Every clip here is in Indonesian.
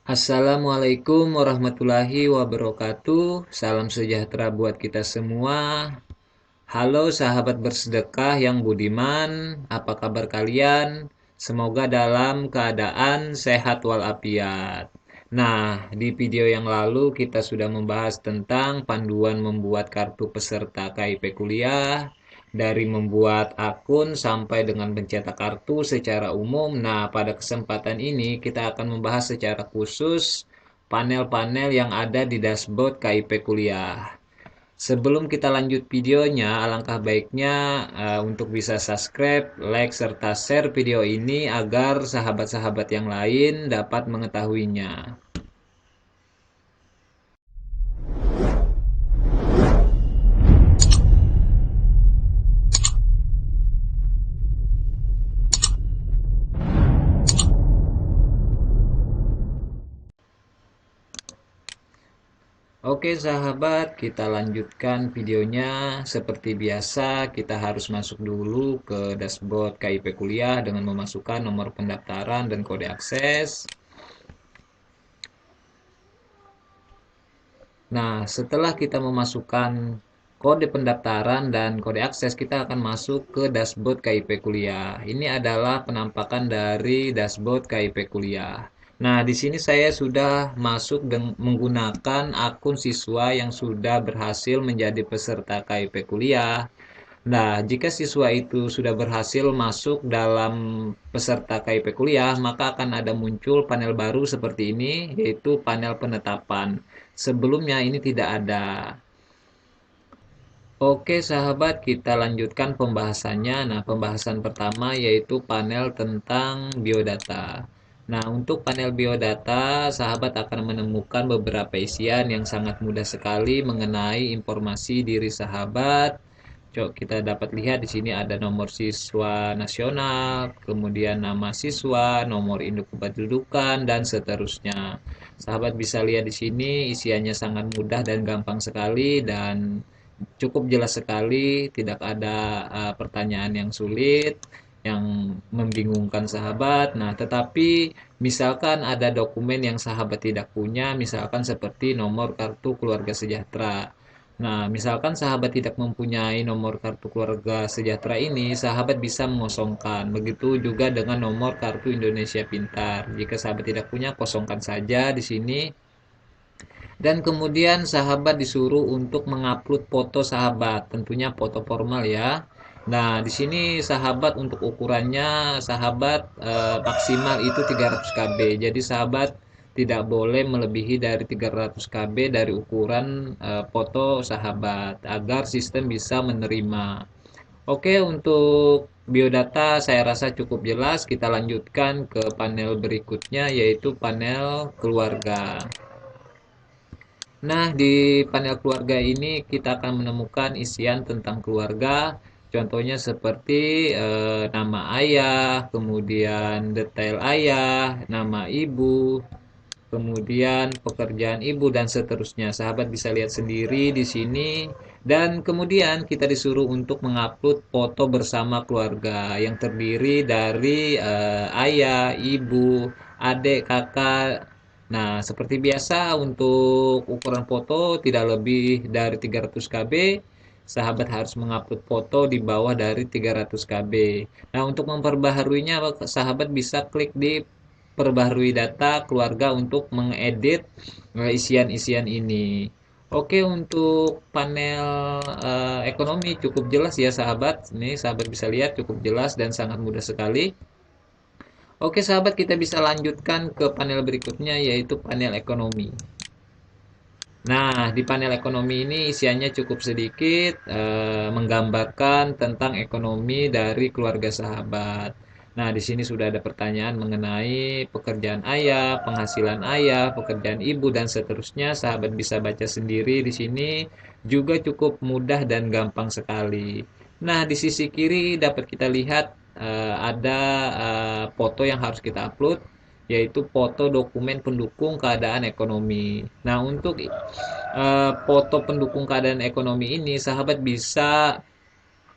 Assalamualaikum warahmatullahi wabarakatuh. Salam sejahtera buat kita semua. Halo sahabat bersedekah yang budiman, apa kabar kalian? Semoga dalam keadaan sehat walafiat. Nah, di video yang lalu kita sudah membahas tentang panduan membuat kartu peserta KIP kuliah, dari membuat akun sampai dengan mencetak kartu secara umum. Nah, pada kesempatan ini kita akan membahas secara khusus panel-panel yang ada di dashboard KIP kuliah. Sebelum kita lanjut videonya, alangkah baiknya untuk bisa subscribe, like, serta share video ini agar sahabat-sahabat yang lain dapat mengetahuinya. Oke sahabat, kita lanjutkan videonya. Seperti biasa, kita harus masuk dulu ke dashboard KIP kuliah dengan memasukkan nomor pendaftaran dan kode akses. Nah, setelah kita memasukkan kode pendaftaran dan kode akses, kita akan masuk ke dashboard KIP kuliah. Ini adalah penampakan dari dashboard KIP kuliah. Nah, di sini saya sudah masuk menggunakan akun siswa yang sudah berhasil menjadi peserta KIP kuliah. Nah, jika siswa itu sudah berhasil masuk dalam peserta KIP kuliah, maka akan ada muncul panel baru seperti ini, yaitu panel penetapan. Sebelumnya ini tidak ada. Oke sahabat, kita lanjutkan pembahasannya. Nah, pembahasan pertama yaitu panel tentang biodata. Nah, untuk panel biodata, sahabat akan menemukan beberapa isian yang sangat mudah sekali mengenai informasi diri sahabat. Coba kita dapat lihat di sini ada nomor siswa nasional, kemudian nama siswa, nomor induk kependudukan, dan seterusnya. Sahabat bisa lihat di sini isiannya sangat mudah dan gampang sekali dan cukup jelas sekali, tidak ada pertanyaan yang sulit, yang membingungkan sahabat. Nah, tetapi misalkan ada dokumen yang sahabat tidak punya, misalkan seperti nomor kartu keluarga sejahtera. Nah, misalkan sahabat tidak mempunyai nomor kartu keluarga sejahtera ini, sahabat bisa mengosongkan. Begitu juga dengan nomor kartu Indonesia Pintar. Jika sahabat tidak punya, kosongkan saja di sini. Dan kemudian sahabat disuruh untuk mengupload foto sahabat, tentunya foto formal ya. Nah, di sini sahabat untuk ukurannya sahabat maksimal itu 300 KB. Jadi sahabat tidak boleh melebihi dari 300 KB dari ukuran foto sahabat agar sistem bisa menerima. Oke, untuk biodata saya rasa cukup jelas. Kita lanjutkan ke panel berikutnya yaitu panel keluarga. Nah, di panel keluarga ini kita akan menemukan isian tentang keluarga. Contohnya seperti nama ayah, kemudian detail ayah, nama ibu, kemudian pekerjaan ibu dan seterusnya. Sahabat bisa lihat sendiri di sini. Dan kemudian kita disuruh untuk mengupload foto bersama keluarga yang terdiri dari ayah, ibu, adik, kakak. Nah, seperti biasa untuk ukuran foto tidak lebih dari 300 KB. Sahabat harus mengupload foto di bawah dari 300 KB. Nah, untuk memperbaharuinya, sahabat bisa klik di perbaharui data keluarga untuk mengedit isian-isian ini. Oke, untuk panel ekonomi cukup jelas ya sahabat. Ini sahabat bisa lihat cukup jelas dan sangat mudah sekali. Oke sahabat, kita bisa lanjutkan ke panel berikutnya yaitu panel ekonomi. Nah, di panel ekonomi ini isiannya cukup sedikit, menggambarkan tentang ekonomi dari keluarga sahabat. Nah, di sini sudah ada pertanyaan mengenai pekerjaan ayah, penghasilan ayah, pekerjaan ibu, dan seterusnya. Sahabat bisa baca sendiri di sini, juga cukup mudah dan gampang sekali. Nah, di sisi kiri dapat kita lihat ada foto yang harus kita upload, yaitu foto dokumen pendukung keadaan ekonomi. Nah, untuk foto pendukung keadaan ekonomi ini, sahabat bisa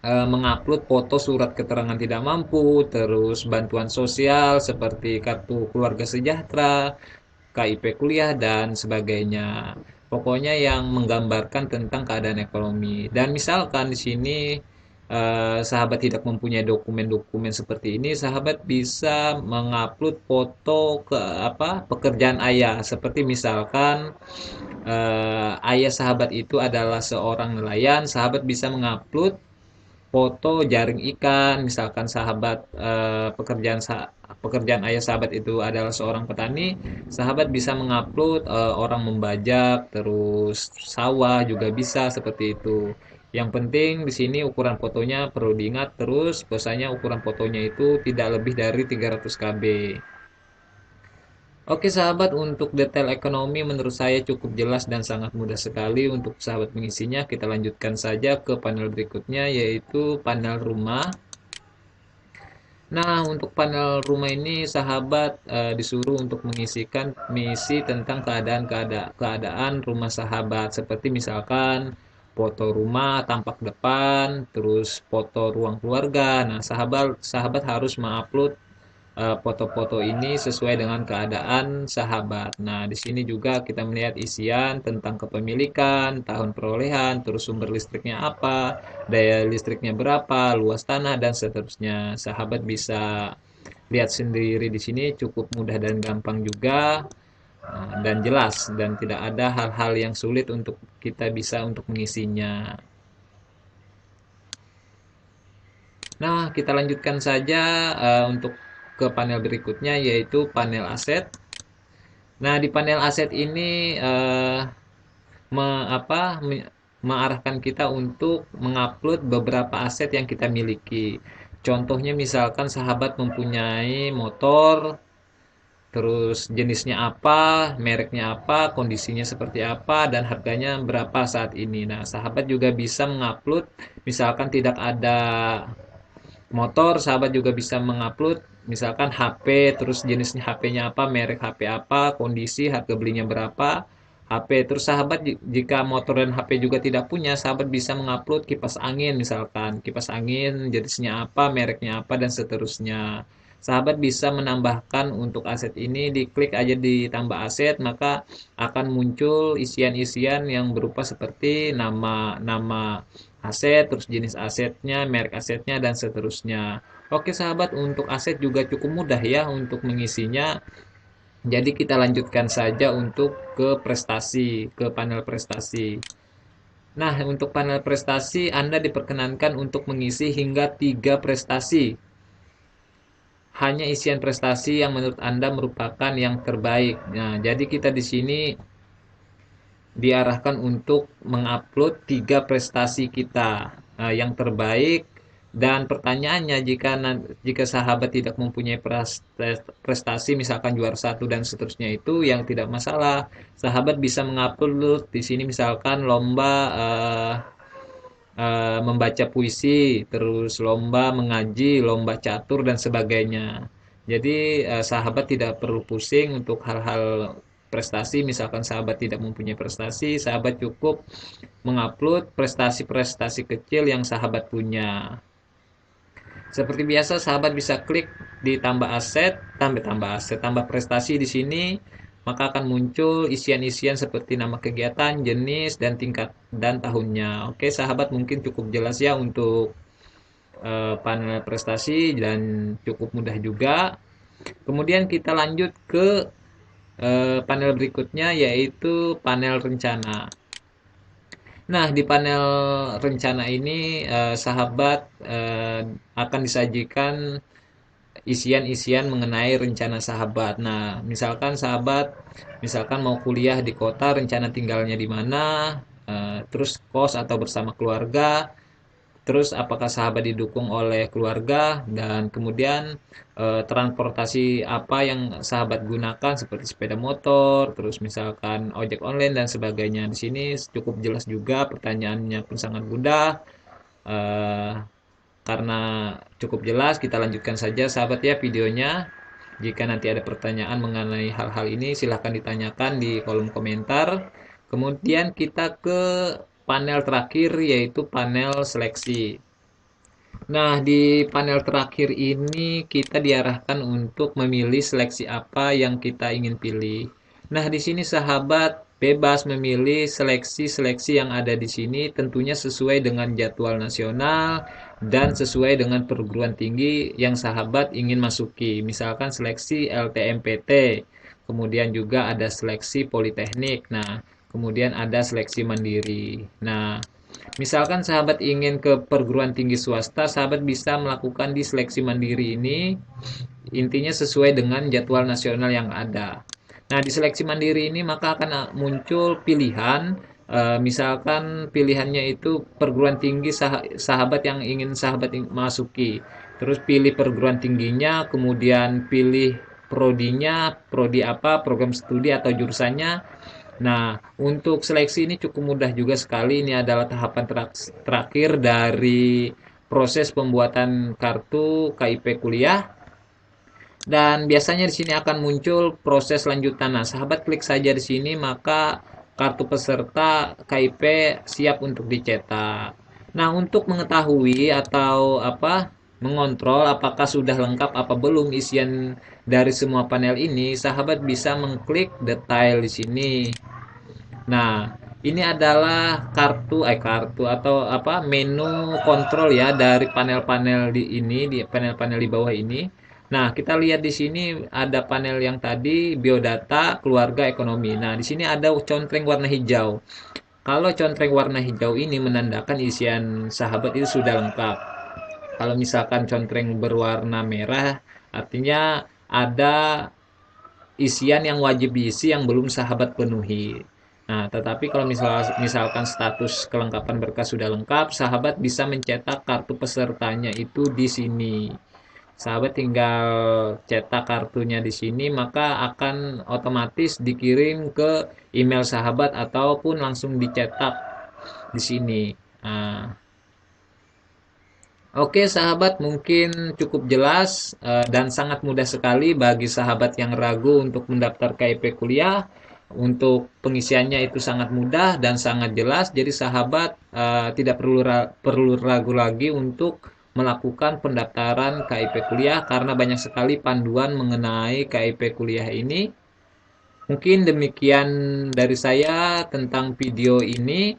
mengupload foto surat keterangan tidak mampu, terus bantuan sosial seperti kartu keluarga sejahtera, KIP kuliah, dan sebagainya. Pokoknya yang menggambarkan tentang keadaan ekonomi. Dan misalkan di sini sahabat tidak mempunyai dokumen-dokumen seperti ini, sahabat bisa mengupload foto ke apa pekerjaan ayah. Seperti misalkan ayah sahabat itu adalah seorang nelayan, sahabat bisa mengupload foto jaring ikan. Misalkan sahabat pekerjaan ayah sahabat itu adalah seorang petani, sahabat bisa mengupload orang membajak, terus sawah juga bisa seperti itu. Yang penting di sini ukuran fotonya perlu diingat terus, bahwasanya ukuran fotonya itu tidak lebih dari 300 KB. Oke sahabat, untuk detail ekonomi menurut saya cukup jelas dan sangat mudah sekali untuk sahabat mengisinya. Kita lanjutkan saja ke panel berikutnya, yaitu panel rumah. Nah, untuk panel rumah ini sahabat disuruh untuk mengisikan misi tentang keadaan rumah sahabat, seperti misalkan foto rumah tampak depan, terus foto ruang keluarga. Nah, sahabat sahabat harus mengupload foto-foto ini sesuai dengan keadaan sahabat. Nah, di sini juga kita melihat isian tentang kepemilikan, tahun perolehan, terus sumber listriknya apa, daya listriknya berapa, luas tanah, dan seterusnya. Sahabat bisa lihat sendiri di sini, cukup mudah dan gampang juga, dan jelas, dan tidak ada hal-hal yang sulit untuk kita bisa untuk mengisinya. Nah, kita lanjutkan saja untuk ke panel berikutnya, yaitu panel aset. Nah, di panel aset ini me, apa, mengarahkan kita untuk mengupload beberapa aset yang kita miliki. Contohnya misalkan sahabat mempunyai motor, terus jenisnya apa, mereknya apa, kondisinya seperti apa, dan harganya berapa saat ini. Nah, sahabat juga bisa mengupload, misalkan tidak ada motor, sahabat juga bisa mengupload misalkan HP, terus jenisnya HP-nya apa, merek HP apa, kondisi, harga belinya berapa, HP. Terus sahabat jika motor dan HP juga tidak punya, sahabat bisa mengupload kipas angin, misalkan kipas angin jenisnya apa, mereknya apa, dan seterusnya. Sahabat bisa menambahkan untuk aset ini, diklik aja di tambah aset, maka akan muncul isian-isian yang berupa seperti nama aset, terus jenis asetnya, merek asetnya, dan seterusnya. Oke sahabat, untuk aset juga cukup mudah ya untuk mengisinya. Jadi kita lanjutkan saja untuk ke prestasi, ke panel prestasi. Nah, untuk panel prestasi Anda diperkenankan untuk mengisi hingga 3 prestasi. Hanya isian prestasi yang menurut Anda merupakan yang terbaik. Nah, jadi kita di sini diarahkan untuk mengupload 3 prestasi kita yang terbaik. Dan pertanyaannya, jika sahabat tidak mempunyai prestasi misalkan juara satu dan seterusnya, itu yang tidak masalah. Sahabat bisa mengupload di sini misalkan lomba membaca puisi, terus lomba mengaji, lomba catur, dan sebagainya. Jadi sahabat tidak perlu pusing untuk hal-hal prestasi. Misalkan sahabat tidak mempunyai prestasi, sahabat cukup mengupload prestasi-prestasi kecil yang sahabat punya. Seperti biasa, sahabat bisa klik di tambah aset, tambah prestasi di sini, maka akan muncul isian-isian seperti nama kegiatan, jenis, dan tingkat dan tahunnya. Oke, sahabat, mungkin cukup jelas ya untuk panel prestasi dan cukup mudah juga. Kemudian kita lanjut ke panel berikutnya, yaitu panel rencana. Nah, di panel rencana ini sahabat akan disajikan isian-isian mengenai rencana sahabat. Nah, misalkan mau kuliah di kota, rencana tinggalnya di mana, terus kos atau bersama keluarga, terus apakah sahabat didukung oleh keluarga, dan kemudian transportasi apa yang sahabat gunakan seperti sepeda motor, terus misalkan ojek online dan sebagainya. Di sini cukup jelas juga, pertanyaannya pun sangat mudah. Eh, karena cukup jelas, kita lanjutkan saja sahabat ya videonya. Jika nanti ada pertanyaan mengenai hal-hal ini, silahkan ditanyakan di kolom komentar. Kemudian kita ke panel terakhir, yaitu panel seleksi. Nah, di panel terakhir ini kita diarahkan untuk memilih seleksi apa yang kita ingin pilih. Nah, di sini sahabat bebas memilih seleksi-seleksi yang ada di sini tentunya sesuai dengan jadwal nasional dan sesuai dengan perguruan tinggi yang sahabat ingin masuki. Misalkan seleksi LTMPT, kemudian juga ada seleksi politeknik. Nah, kemudian ada seleksi mandiri. Nah, misalkan sahabat ingin ke perguruan tinggi swasta, sahabat bisa melakukan di seleksi mandiri ini, intinya sesuai dengan jadwal nasional yang ada. Nah, di seleksi mandiri ini maka akan muncul pilihan, misalkan pilihannya itu perguruan tinggi sahabat yang ingin sahabat masuki. Terus pilih perguruan tingginya, kemudian pilih prodinya, prodi apa, program studi atau jurusannya. Nah, untuk seleksi ini cukup mudah juga sekali. Ini adalah tahapan terakhir dari proses pembuatan kartu KIP kuliah. Dan biasanya di sini akan muncul proses lanjutan. Nah, sahabat klik saja di sini, maka kartu peserta KIP siap untuk dicetak. Nah, untuk mengetahui atau mengontrol apakah sudah lengkap apa belum isian dari semua panel ini, sahabat bisa mengklik detail di sini. Nah, ini adalah kartu atau menu kontrol ya dari panel-panel di panel-panel di bawah ini. Nah, kita lihat di sini ada panel yang tadi biodata, keluarga, ekonomi. Nah, di sini ada contreng warna hijau. Kalau contreng warna hijau ini menandakan isian sahabat itu sudah lengkap. Kalau misalkan contreng berwarna merah, artinya ada isian yang wajib diisi yang belum sahabat penuhi. Nah, tetapi kalau misalkan status kelengkapan berkas sudah lengkap, sahabat bisa mencetak kartu pesertanya itu di sini. Sahabat tinggal cetak kartunya di sini, maka akan otomatis dikirim ke email sahabat ataupun langsung dicetak di sini. Nah, oke sahabat, mungkin cukup jelas dan sangat mudah sekali bagi sahabat yang ragu untuk mendaftar KIP kuliah. Untuk pengisiannya itu sangat mudah dan sangat jelas. Jadi sahabat tidak perlu ragu lagi untuk melakukan pendaftaran KIP kuliah karena banyak sekali panduan mengenai KIP kuliah ini. Mungkin demikian dari saya tentang video ini.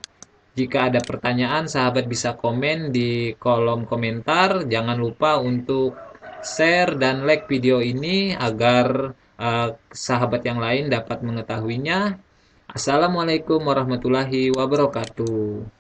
Jika ada pertanyaan, sahabat bisa komen di kolom komentar. Jangan lupa untuk share dan like video ini agar sahabat yang lain dapat mengetahuinya. Assalamualaikum warahmatullahi wabarakatuh.